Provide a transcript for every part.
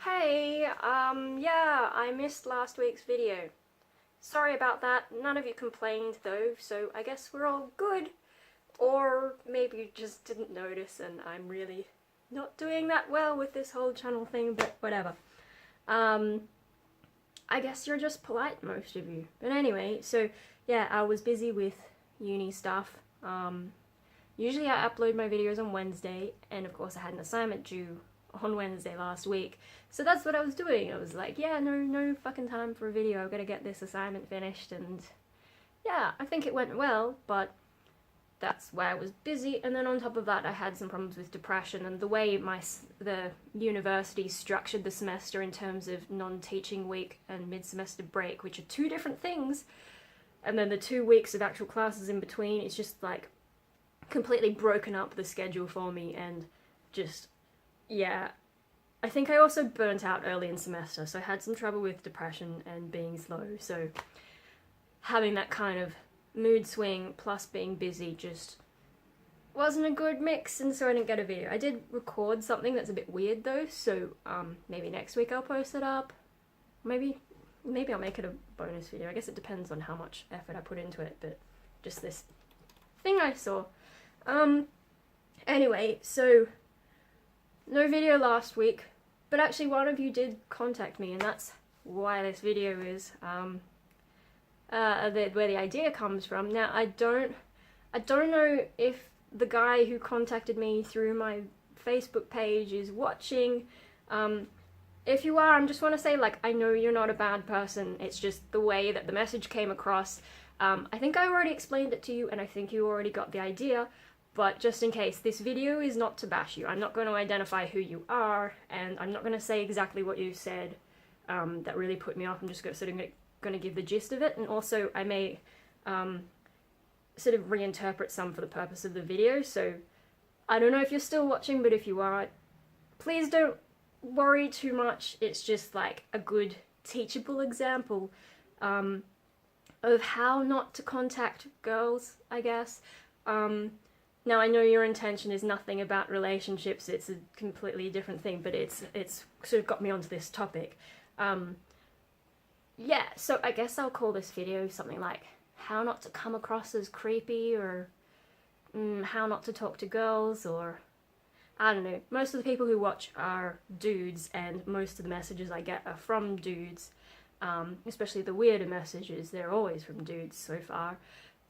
Hey, yeah, I missed last week's video. Sorry about that. None of you complained though, so I guess we're all good. Or maybe you just didn't notice and I'm really not doing that well with this whole channel thing, but whatever. I guess you're just polite, most of you. But anyway, so yeah, I was busy with uni stuff. Usually I upload my videos on Wednesday, and of course I had an assignment due on Wednesday last week. So that's what I was doing. I was like, yeah, no fucking time for a video. I've got to get this assignment finished, and yeah, I think it went well, but that's why I was busy. And then on top of that, I had some problems with depression, and the way the university structured the semester in terms of non-teaching week and mid-semester break, which are two different things, and then the 2 weeks of actual classes in between, it's just like completely broken up the schedule for me, and just, yeah. I think I also burnt out early in semester, so I had some trouble with depression and being slow, so having that kind of mood swing plus being busy just wasn't a good mix, and so I didn't get a video. I did record something that's a bit weird though, so maybe next week I'll post it up. Maybe I'll make it a bonus video. I guess it depends on how much effort I put into it, but just this thing I saw. Anyway, so no video last week, but actually one of you did contact me, and that's why this video is where the idea comes from. Now I don't know if the guy who contacted me through my Facebook page is watching. If you are, I just want to say, like, I know you're not a bad person, it's just the way that the message came across. I think I already explained it to you, and I think you already got the idea, but just in case, this video is not to bash you. I'm not going to identify who you are, and I'm not going to say exactly what you said that really put me off. I'm just going to give the gist of it, and also I may sort of reinterpret some for the purpose of the video, so I don't know if you're still watching, but if you are, please don't worry too much. It's just like a good teachable example of how not to contact girls, I guess. Now I know your intention is nothing about relationships, it's a completely different thing, but it's sort of got me onto this topic. Yeah, so I guess I'll call this video something like how not to come across as creepy, or how not to talk to girls, or I don't know. Most of the people who watch are dudes, and most of the messages I get are from dudes, especially the weirder messages. They're always from dudes so far.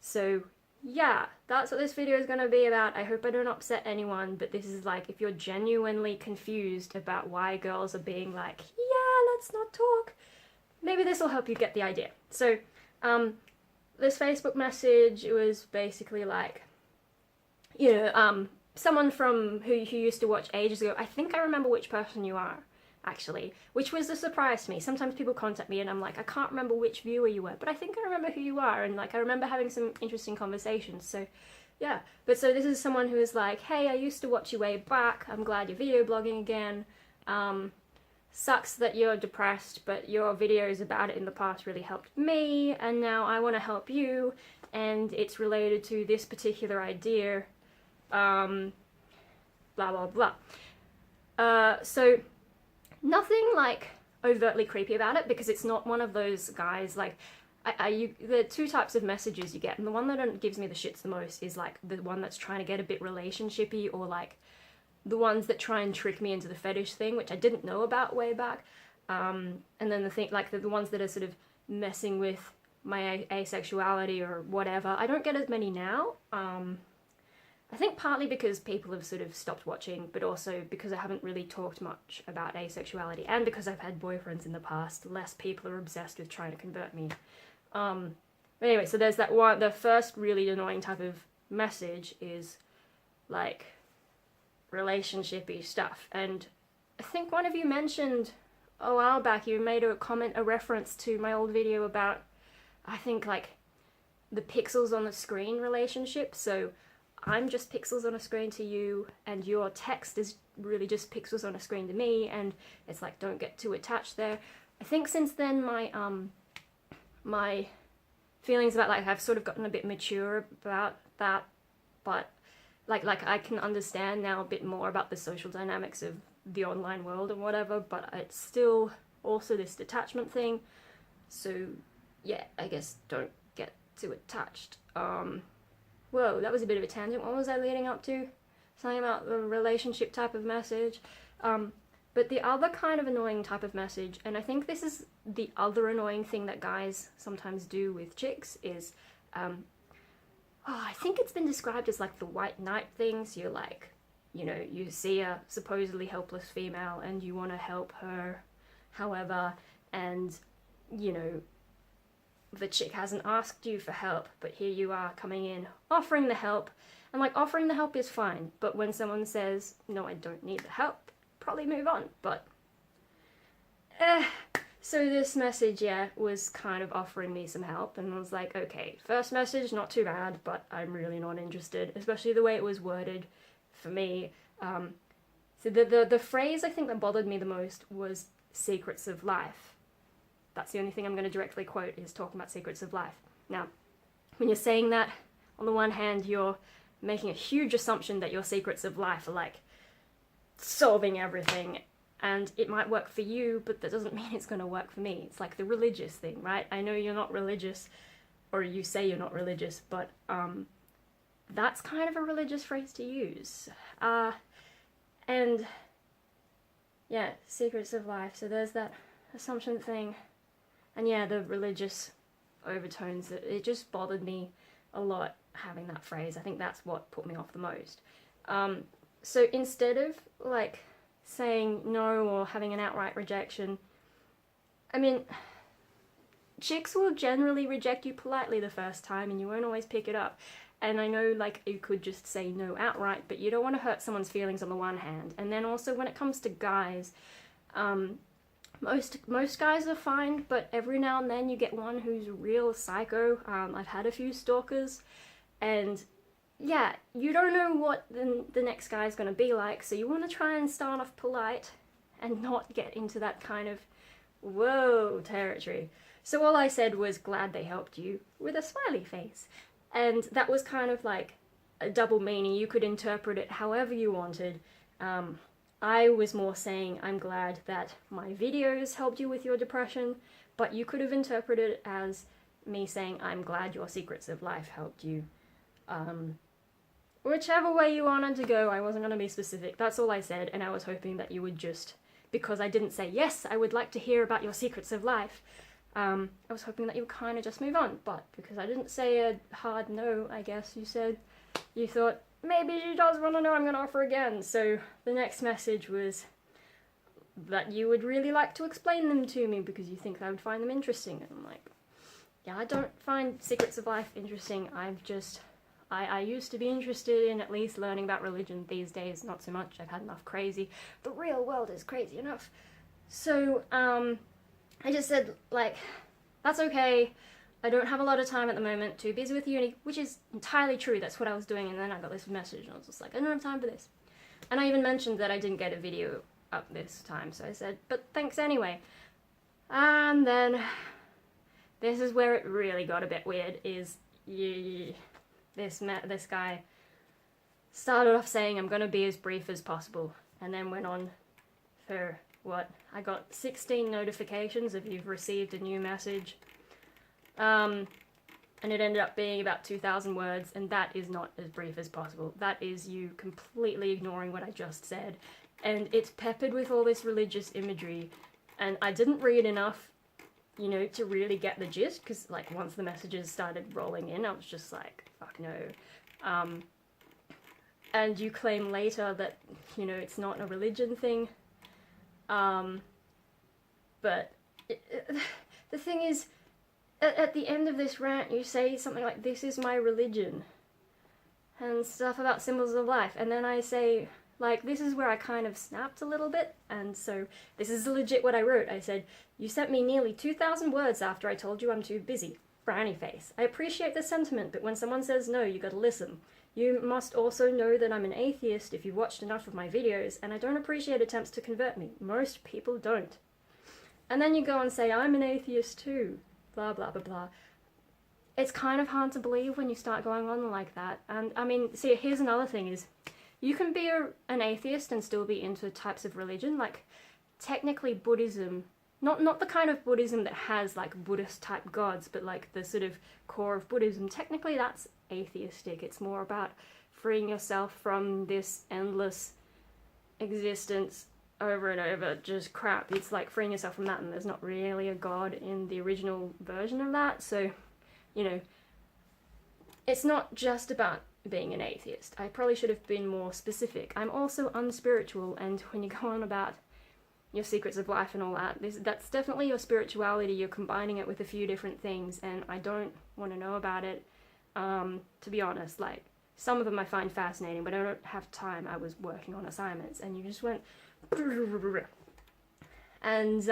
So yeah, that's what this video is going to be about. I hope I don't upset anyone, but this is like, if you're genuinely confused about why girls are being like, yeah, let's not talk, maybe this will help you get the idea. So this Facebook message, it was basically like, you know, someone from who used to watch ages ago. I think I remember which person you are, actually, which was a surprise to me. Sometimes people contact me and I'm like, I can't remember which viewer you were, but I think I remember who you are, and like I remember having some interesting conversations, so yeah. But so this is someone who is like, hey, I used to watch you way back, I'm glad you're video blogging again. Sucks that you're depressed, but your videos about it in the past really helped me, and now I want to help you, and it's related to this particular idea, blah blah blah. So nothing like overtly creepy about it, because it's not one of those guys like, there are two types of messages you get, and the one that gives me the shits the most is like the one that's trying to get a bit relationshipy, or like the ones that try and trick me into the fetish thing, which I didn't know about way back. And then the thing, like the ones that are sort of messing with my asexuality or whatever. I don't get as many now. I think partly because people have sort of stopped watching, but also because I haven't really talked much about asexuality, and because I've had boyfriends in the past, less people are obsessed with trying to convert me. But anyway, so there's that one. The first really annoying type of message is like relationshipy stuff, and I think one of you mentioned a while back, you made a comment, a reference to my old video about, I think, like the pixels on the screen relationship. So I'm just pixels on a screen to you, and your text is really just pixels on a screen to me, and it's like, don't get too attached there. I think since then my feelings about, like, I've sort of gotten a bit mature about that, but like I can understand now a bit more about the social dynamics of the online world and whatever, but it's still also this detachment thing. So yeah, I guess don't get too attached. Whoa, that was a bit of a tangent. What was I leading up to? Something about the relationship type of message. But the other kind of annoying type of message, and I think this is the other annoying thing that guys sometimes do with chicks, is, I think it's been described as like the white knight thing. So you're like, you know, you see a supposedly helpless female and you want to help her, however, and, you know, the chick hasn't asked you for help, but here you are coming in, offering the help. And like, offering the help is fine, but when someone says, no, I don't need the help, probably move on. But so this message, yeah, was kind of offering me some help, and I was like, okay, first message, not too bad, but I'm really not interested, especially the way it was worded for me. So the phrase I think that bothered me the most was secrets of life. That's the only thing I'm going to directly quote, is talking about secrets of life. Now, when you're saying that, on the one hand, you're making a huge assumption that your secrets of life are like solving everything, and it might work for you, but that doesn't mean it's going to work for me. It's like the religious thing, right? I know you're not religious, or you say you're not religious, but that's kind of a religious phrase to use. And yeah, secrets of life. So there's that assumption thing. And yeah, the religious overtones, it just bothered me a lot having that phrase. I think that's what put me off the most. So instead of like saying no or having an outright rejection, I mean, chicks will generally reject you politely the first time and you won't always pick it up. And I know like you could just say no outright, but you don't want to hurt someone's feelings on the one hand. And then also when it comes to guys, most guys are fine, but every now and then you get one who's real psycho. I've had a few stalkers, and yeah, you don't know what the next guy's gonna be like, so you want to try and start off polite and not get into that kind of whoa territory. So all I said was glad they helped you, with a smiley face. And that was kind of like a double meaning. You could interpret it however you wanted. I was more saying I'm glad that my videos helped you with your depression, but you could have interpreted it as me saying I'm glad your secrets of life helped you. Whichever way you wanted to go, I wasn't going to be specific. That's all I said, and I was hoping that you would just, because I didn't say, yes, I would like to hear about your secrets of life, I was hoping that you would kind of just move on. But because I didn't say a hard no, I guess you said, you thought, maybe she does want to know, I'm going to offer again. So the next message was that you would really like to explain them to me because you think I would find them interesting. And I'm like, yeah, I don't find secrets of life interesting. I used to be interested in at least learning about religion. These days, not so much. I've had enough crazy. The real world is crazy enough. So, I just said, like, that's okay. I don't have a lot of time at the moment, too busy with uni, which is entirely true. That's what I was doing, and then I got this message, and I was just like, I don't have time for this. And I even mentioned that I didn't get a video up this time, so I said, but thanks anyway. And then, this is where it really got a bit weird, is this guy started off saying, I'm gonna be as brief as possible, and then went on for, what, I got 16 notifications of you've received a new message. And it ended up being about 2,000 words, and that is not as brief as possible. That is you completely ignoring what I just said, and it's peppered with all this religious imagery, and I didn't read enough, you know, to really get the gist, because, like, once the messages started rolling in, I was just like, fuck no. And you claim later that, you know, it's not a religion thing, but the thing is, at the end of this rant, you say something like, this is my religion, and stuff about symbols of life, and then I say, like, this is where I kind of snapped a little bit, and so this is legit what I wrote. I said, you sent me nearly 2,000 words after I told you I'm too busy. Frowny face. I appreciate the sentiment, but when someone says no, you gotta listen. You must also know that I'm an atheist if you've watched enough of my videos, and I don't appreciate attempts to convert me. Most people don't. And then you go and say, I'm an atheist too. Blah, blah, blah, blah. It's kind of hard to believe when you start going on like that. And, I mean, see, here's another thing is, you can be an atheist and still be into types of religion. Like, technically Buddhism, not the kind of Buddhism that has like Buddhist type gods, but like the sort of core of Buddhism, technically that's atheistic. It's more about freeing yourself from this endless existence over and over, just crap. It's like freeing yourself from that, and there's not really a god in the original version of that. So, you know, it's not just about being an atheist. I probably should have been more specific. I'm also unspiritual, and when you go on about your secrets of life and all that, that's definitely your spirituality. You're combining it with a few different things, and I don't want to know about it, to be honest. Like, some of them I find fascinating, but I don't have time. I was working on assignments, and you just went... And,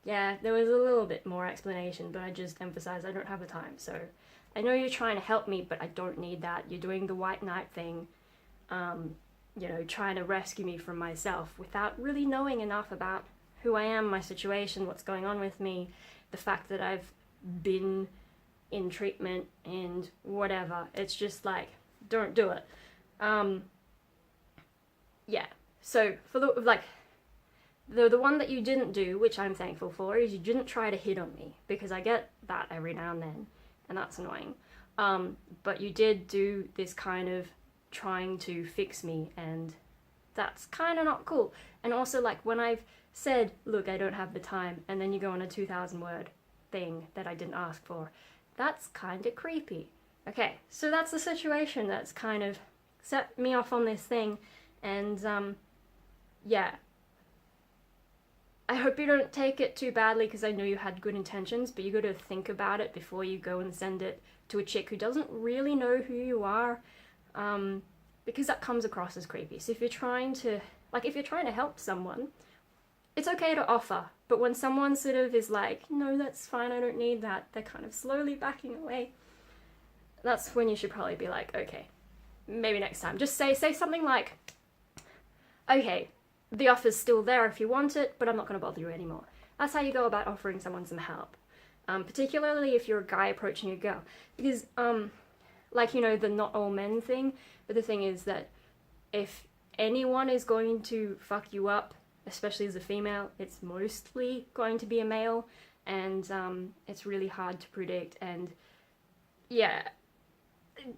yeah, there was a little bit more explanation, but I just emphasized I don't have the time. So, I know you're trying to help me, but I don't need that. You're doing the white knight thing, you know, trying to rescue me from myself without really knowing enough about who I am, my situation, what's going on with me, the fact that I've been in treatment and whatever. It's just like, don't do it. Yeah. So for the one that you didn't do, which I'm thankful for, is you didn't try to hit on me, because I get that every now and then, and that's annoying. But you did do this kind of trying to fix me, and that's kind of not cool. And also, like, when I've said, look, I don't have the time, and then you go on a 2,000 word thing that I didn't ask for, that's kind of creepy. Okay, so that's the situation that's kind of set me off on this thing, and yeah, I hope you don't take it too badly, because I know you had good intentions, but you got to think about it before you go and send it to a chick who doesn't really know who you are, because that comes across as creepy. So if you're trying to help someone, it's okay to offer, but when someone sort of is like, no, that's fine, I don't need that, they're kind of slowly backing away, that's when you should probably be like, okay, maybe next time. Just say something like, okay, the offer's still there if you want it, but I'm not going to bother you anymore. That's how you go about offering someone some help. Particularly if you're a guy approaching a girl. Because, like, you know, the not all men thing, but the thing is that if anyone is going to fuck you up, especially as a female, it's mostly going to be a male, and it's really hard to predict, and yeah,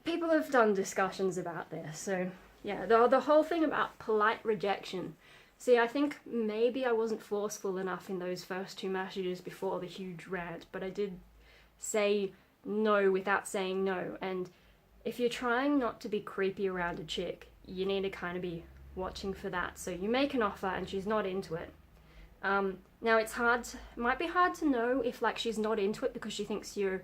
people have done discussions about this, so yeah, the whole thing about polite rejection. See, I think maybe I wasn't forceful enough in those first two messages before the huge rant, but I did say no without saying no, and if you're trying not to be creepy around a chick, you need to kind of be watching for that. So you make an offer and she's not into it. Now it's might be hard to know if like she's not into it because she thinks you're,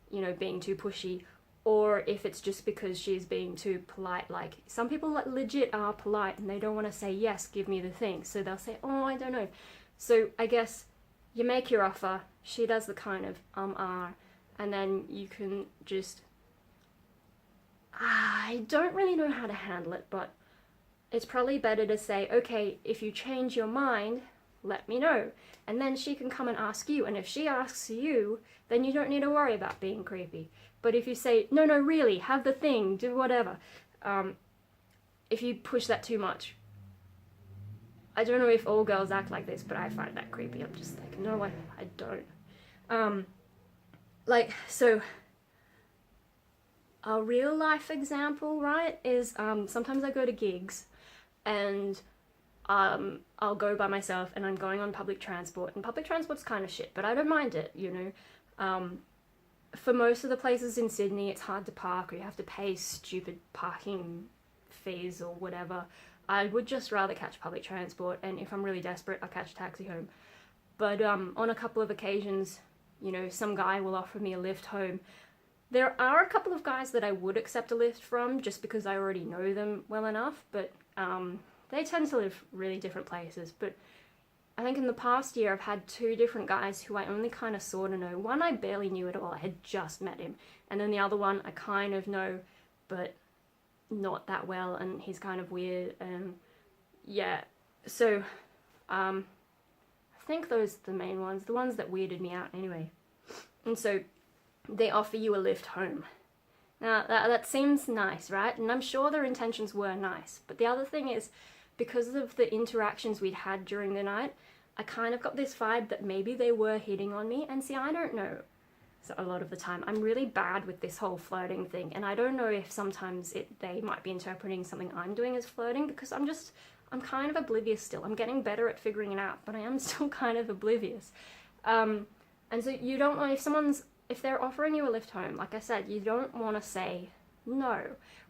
you know, being too pushy, or if it's just because she's being too polite. Like, some people like legit are polite and they don't want to say yes, give me the thing, so they'll say, oh, I don't know. So I guess you make your offer, she does the kind of and then you can just, I don't really know how to handle it, but it's probably better to say, okay, if you change your mind, let me know, and then she can come and ask you, and if she asks you, then you don't need to worry about being creepy. But if you say, no, really, have the thing, do whatever, if you push that too much, I don't know if all girls act like this, but I find that creepy. I'm just like, no, I don't. Like, so, a real life example, right, is sometimes I go to gigs, and I'll go by myself, and I'm going on public transport, and public transport's kind of shit, but I don't mind it, you know. For most of the places in Sydney, it's hard to park, or you have to pay stupid parking fees or whatever. I would just rather catch public transport, and if I'm really desperate, I'll catch a taxi home. But on a couple of occasions, you know, some guy will offer me a lift home. There are a couple of guys that I would accept a lift from just because I already know them well enough, but they tend to live really different places. But I think in the past year I've had two different guys who I only kind of sort of know. One I barely knew at all, I had just met him, and then the other one I kind of know, but not that well, and he's kind of weird, and yeah, so I think those are the main ones, the ones that weirded me out anyway. And so they offer you a lift home, Now, that seems nice, right? And I'm sure their intentions were nice. But the other thing is, because of the interactions we'd had during the night, I kind of got this vibe that maybe they were hitting on me. And see, I don't know. So a lot of the time, I'm really bad with this whole flirting thing. And I don't know if sometimes they might be interpreting something I'm doing as flirting, because I'm kind of oblivious still. I'm getting better at figuring it out, but I am still kind of oblivious. And so you don't know if they're offering you a lift home, like I said, you don't want to say no.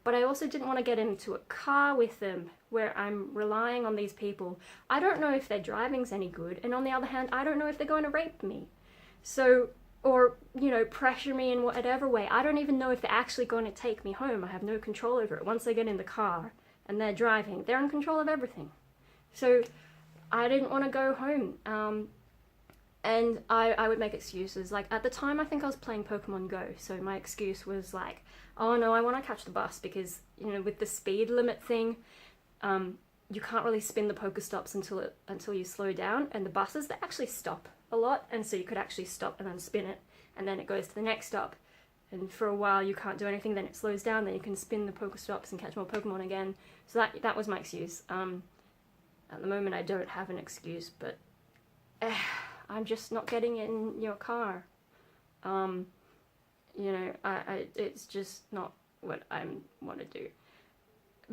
But I also didn't want to get into a car with them where I'm relying on these people. I don't know if their driving's any good, and on the other hand, I don't know if they're going to rape me. So, or, you know, pressure me in whatever way. I don't even know if they're actually going to take me home. I have no control over it. Once they get in the car and they're driving, they're in control of everything. So I didn't want to go home. And I would make excuses. Like, at the time, I think I was playing Pokemon Go, so my excuse was like, oh no, I want to catch the bus, because, you know, with the speed limit thing, you can't really spin the Pokestops until you slow down, and the buses, they actually stop a lot, and so you could actually stop and then spin it, and then it goes to the next stop, and for a while you can't do anything, then it slows down, then you can spin the Pokestops and catch more Pokemon again. So that was my excuse. At the moment I don't have an excuse, but I'm just not getting in your car. You know, it's just not what I want to do.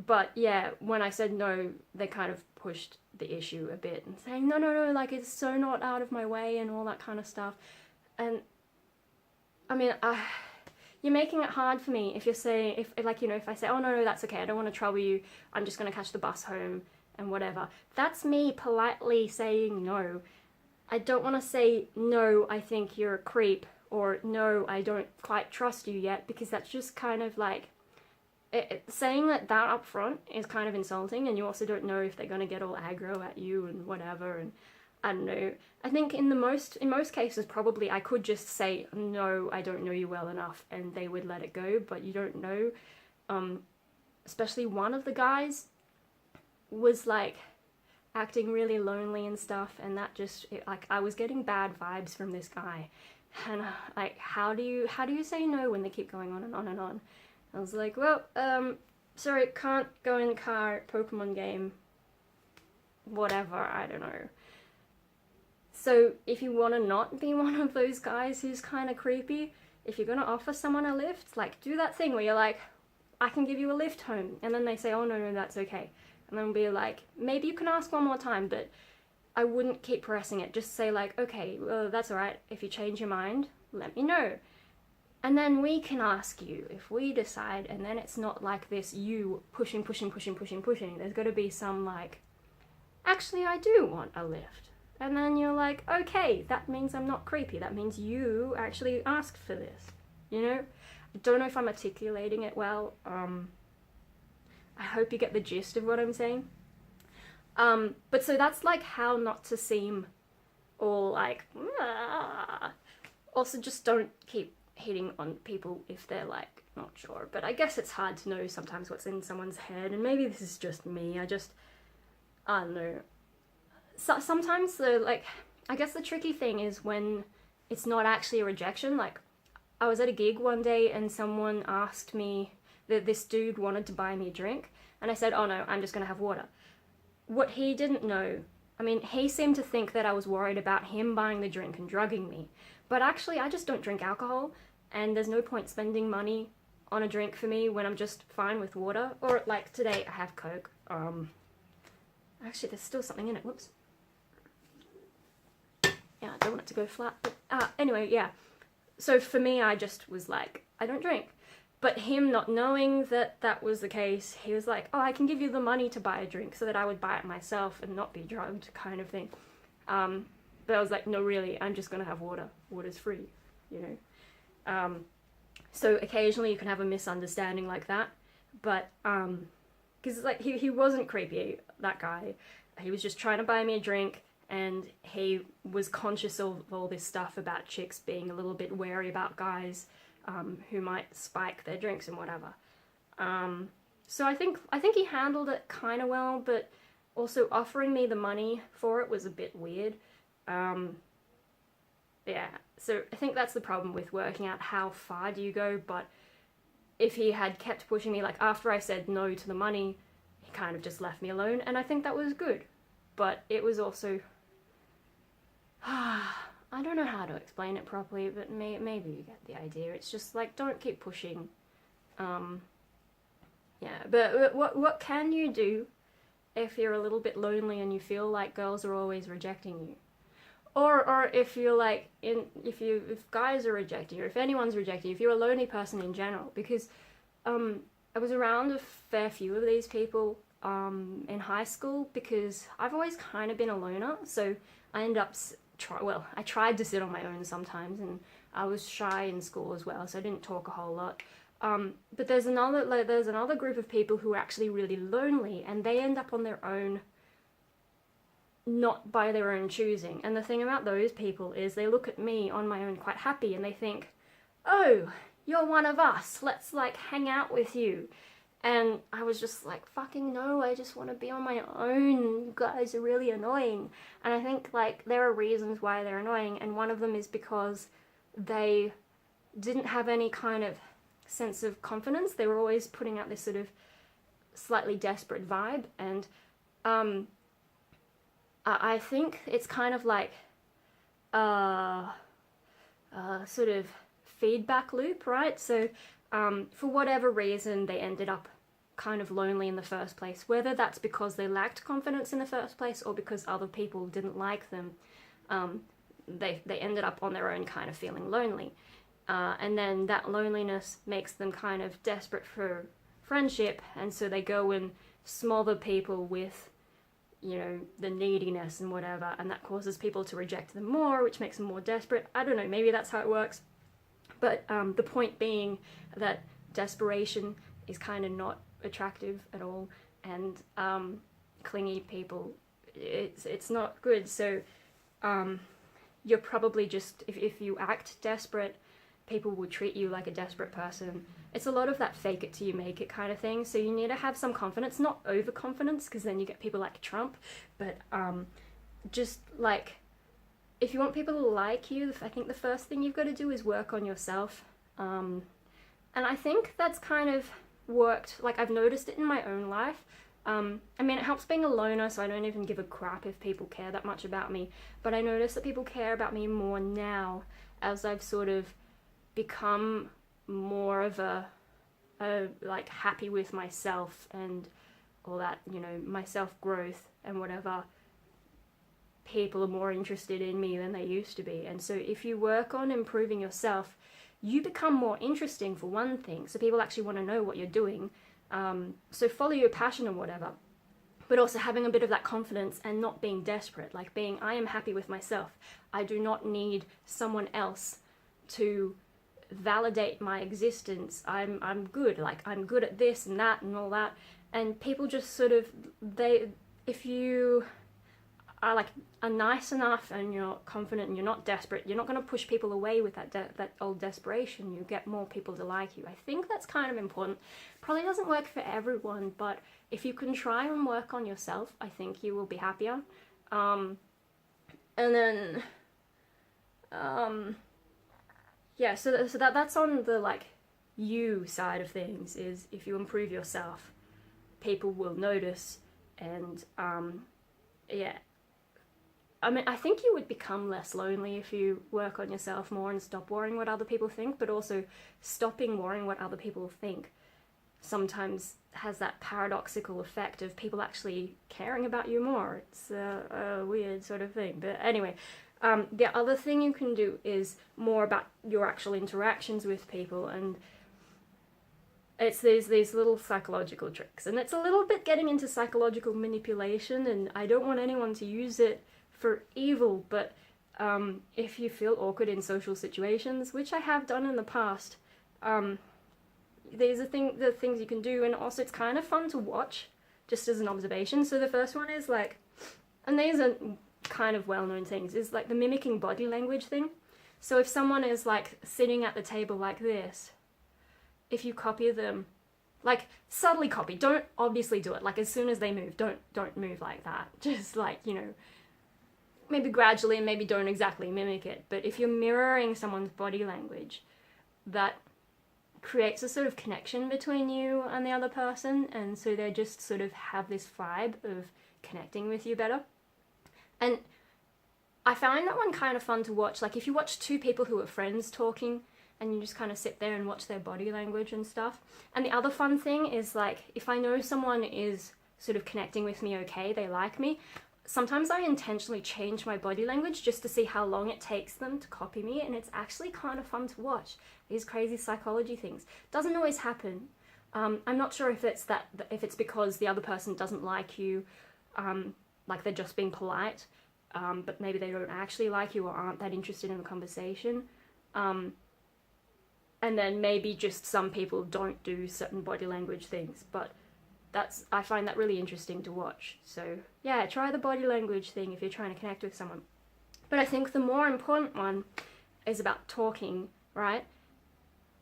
But yeah, when I said no, they kind of pushed the issue a bit and saying, no, like, it's so not out of my way and all that kind of stuff. And I mean, you're making it hard for me if you're saying, if I say, oh no, that's okay, I don't want to trouble you, I'm just going to catch the bus home and whatever. That's me politely saying no. I don't want to say, no, I think you're a creep, or no, I don't quite trust you yet, because that's just kind of like, saying that up front is kind of insulting, and you also don't know if they're going to get all aggro at you and whatever, and I don't know. I think in most cases, probably I could just say, no, I don't know you well enough, and they would let it go, but you don't know. Especially one of the guys was like acting really lonely and stuff, and that just, like, I was getting bad vibes from this guy, and like, how do you say no when they keep going on and on and on? I was like, well, sorry, can't go in the car, Pokemon game, whatever, I don't know. So if you want to not be one of those guys who's kind of creepy, if you're going to offer someone a lift, like, do that thing where you're like, I can give you a lift home, and then they say, oh no, that's okay. And then be like, maybe you can ask one more time, but I wouldn't keep pressing it. Just say like, okay, well, that's alright. If you change your mind, let me know. And then we can ask you if we decide, and then it's not like this, you pushing. There's got to be some like, actually, I do want a lift. And then you're like, okay, that means I'm not creepy. That means you actually asked for this, you know? I don't know if I'm articulating it well. I hope you get the gist of what I'm saying. But so that's like how not to seem all like, ah. Also just don't keep hitting on people if they're like not sure. But I guess it's hard to know sometimes what's in someone's head, and maybe this is just me. I don't know. So sometimes I guess the tricky thing is when it's not actually a rejection. Like, I was at a gig one day and someone asked me, that this dude wanted to buy me a drink, and I said, oh no, I'm just gonna have water. What he didn't know, I mean, he seemed to think that I was worried about him buying the drink and drugging me, but actually I just don't drink alcohol, and there's no point spending money on a drink for me when I'm just fine with water. Or like today I have Coke. Actually there's still something in it, whoops. Yeah, I don't want it to go flat, but anyway, yeah. So for me, I just was like, I don't drink. But him not knowing that that was the case, he was like, oh, I can give you the money to buy a drink so that I would buy it myself and not be drugged, kind of thing. But I was like, no, really, I'm just gonna have water. Water's free, you know. So occasionally you can have a misunderstanding like that, but because like he wasn't creepy, that guy. He was just trying to buy me a drink, and he was conscious of all this stuff about chicks being a little bit wary about guys who might spike their drinks and whatever. So I think he handled it kind of well, but also offering me the money for it was a bit weird. Yeah, so I think that's the problem with working out how far do you go, but if he had kept pushing me, like after I said no to the money, he kind of just left me alone, and I think that was good. But it was also, I don't know how to explain it properly, but maybe you get the idea. It's just like, don't keep pushing. Yeah, but what can you do if you're a little bit lonely and you feel like girls are always rejecting you? Or if you're like, if guys are rejecting you, or if anyone's rejecting you, if you're a lonely person in general, because I was around a fair few of these people in high school, because I've always kind of been a loner, so I ended up, I tried to sit on my own sometimes, and I was shy in school as well, so I didn't talk a whole lot. But there's another group of people who are actually really lonely, and they end up on their own, not by their own choosing. And the thing about those people is they look at me on my own quite happy, and they think, oh, you're one of us, let's like hang out with you. And I was just like, fucking no, I just want to be on my own, you guys are really annoying. And I think like there are reasons why they're annoying, and one of them is because they didn't have any kind of sense of confidence. They were always putting out this sort of slightly desperate vibe, and I think it's kind of like a sort of feedback loop, right? So for whatever reason, they ended up kind of lonely in the first place, whether that's because they lacked confidence in the first place or because other people didn't like them. They ended up on their own kind of feeling lonely. And then that loneliness makes them kind of desperate for friendship, and so they go and smother people with, you know, the neediness and whatever, and that causes people to reject them more, which makes them more desperate. I don't know, maybe that's how it works. But the point being that desperation is kind of not attractive at all, and clingy people, it's not good. So you're probably just, if you act desperate, people will treat you like a desperate person. It's a lot of that fake it till you make it kind of thing. So you need to have some confidence, not overconfidence, because then you get people like Trump, but just like, if you want people to like you, I think the first thing you've got to do is work on yourself. And I think that's kind of worked, like I've noticed it in my own life. I mean, it helps being a loner, so I don't even give a crap if people care that much about me, but I notice that people care about me more now as I've sort of become more of a like happy with myself and all that, you know, my self-growth and whatever. People are more interested in me than they used to be, and so if you work on improving yourself, you become more interesting, for one thing, so people actually want to know what you're doing. So follow your passion and whatever, but also having a bit of that confidence and not being desperate, like being, I am happy with myself, I do not need someone else to validate my existence, I'm good, like I'm good at this and that and all that. And people just sort of, if you are like are nice enough and you're confident and you're not desperate, you're not going to push people away with that old desperation. You get more people to like you. I think that's kind of important. Probably doesn't work for everyone, but if you can try and work on yourself, I think you will be happier. And then yeah, so that's on the like you side of things, is if you improve yourself, people will notice. And yeah, I mean, I think you would become less lonely if you work on yourself more and stop worrying what other people think, but also stopping worrying what other people think sometimes has that paradoxical effect of people actually caring about you more. It's a weird sort of thing. But anyway, the other thing you can do is more about your actual interactions with people, and it's these little psychological tricks, and it's a little bit getting into psychological manipulation, and I don't want anyone to use it for evil, but if you feel awkward in social situations, which I have done in the past, these are the things you can do, and also it's kind of fun to watch, just as an observation. So the first one is like, and these are kind of well-known things, is like the mimicking body language thing. So if someone is like sitting at the table like this, if you copy them, like subtly copy, don't obviously do it, like as soon as they move, don't move like that, just like, you know, maybe gradually, and maybe don't exactly mimic it. But if you're mirroring someone's body language, that creates a sort of connection between you and the other person, and so they just sort of have this vibe of connecting with you better. And I find that one kind of fun to watch. Like if you watch two people who are friends talking and you just kind of sit there and watch their body language and stuff. And the other fun thing is, like, if I know someone is sort of connecting with me okay, they like me, sometimes I intentionally change my body language just to see how long it takes them to copy me, and it's actually kind of fun to watch these crazy psychology things. Doesn't always happen. I'm not sure if it's because the other person doesn't like you, like they're just being polite, but maybe they don't actually like you or aren't that interested in the conversation. And then maybe just some people don't do certain body language things, but I find that really interesting to watch. So yeah, try the body language thing if you're trying to connect with someone. But I think the more important one is about talking, right?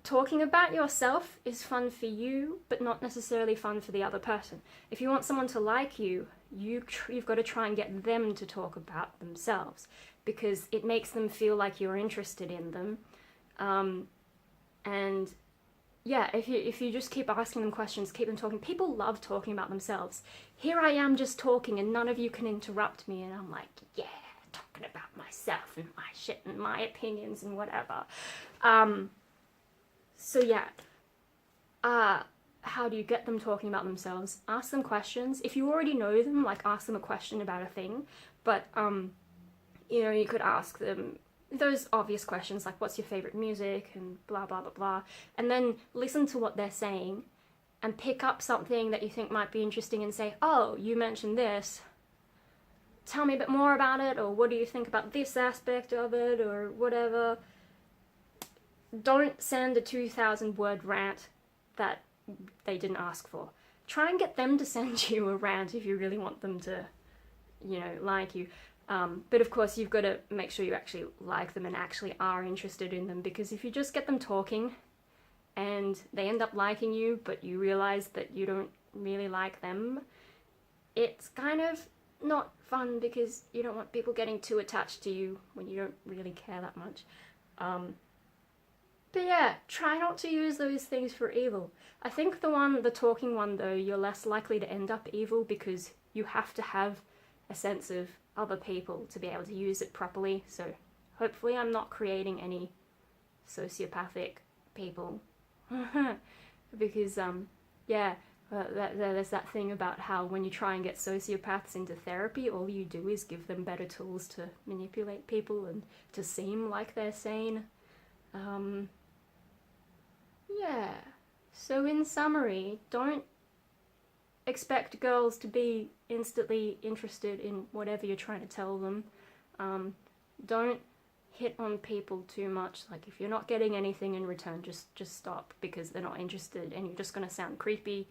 Talking about yourself is fun for you, but not necessarily fun for the other person. If you want someone to like you, you've got to try and get them to talk about themselves, because it makes them feel like you're interested in them. And yeah, if you just keep asking them questions, keep them talking. People love talking about themselves. Here I am just talking and none of you can interrupt me, and I'm like, yeah, talking about myself and my shit and my opinions and whatever. So yeah, how do you get them talking about themselves? Ask them questions. If you already know them, like, ask them a question about a thing, but you know, you could ask them those obvious questions like, what's your favorite music, and blah blah blah blah, and then listen to what they're saying and pick up something that you think might be interesting and say, oh, you mentioned this, tell me a bit more about it, or what do you think about this aspect of it, or whatever. Don't send a 2,000 word rant that they didn't ask for. Try and get them to send you a rant if you really want them to, you know, like you. But of course, you've got to make sure you actually like them and actually are interested in them, because if you just get them talking and they end up liking you, but you realize that you don't really like them, it's kind of not fun, because you don't want people getting too attached to you when you don't really care that much. But yeah, try not to use those things for evil. I think the talking one though, you're less likely to end up evil, because you have to have a sense of other people to be able to use it properly. So hopefully I'm not creating any sociopathic people. Because yeah, there's that thing about how when you try and get sociopaths into therapy, all you do is give them better tools to manipulate people and to seem like they're sane. Yeah, so in summary, don't expect girls to be instantly interested in whatever you're trying to tell them. Don't hit on people too much. Like, if you're not getting anything in return, just stop, because they're not interested and you're just going to sound creepy.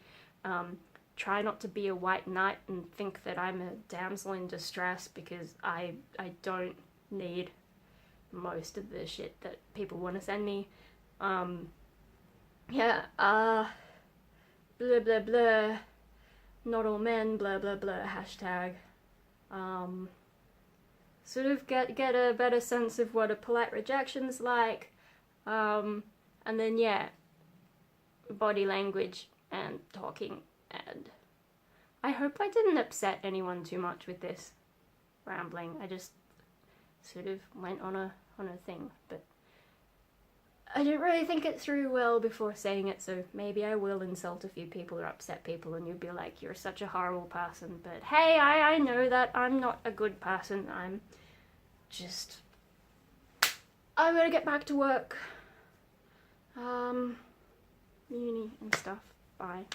Try not to be a white knight and think that I'm a damsel in distress, because I don't need most of the shit that people want to send me. Yeah, blah blah blah, not all men, blah blah blah, hashtag. Sort of get a better sense of what a polite rejection's like, and then yeah, body language and talking. And I hope I didn't upset anyone too much with this rambling. I just sort of went on a thing, but I didn't really think it through well before saying it, so maybe I will insult a few people or upset people and you'll be like, you're such a horrible person. But hey, I know that I'm not a good person. I'm gonna get back to work. Uni and stuff. Bye.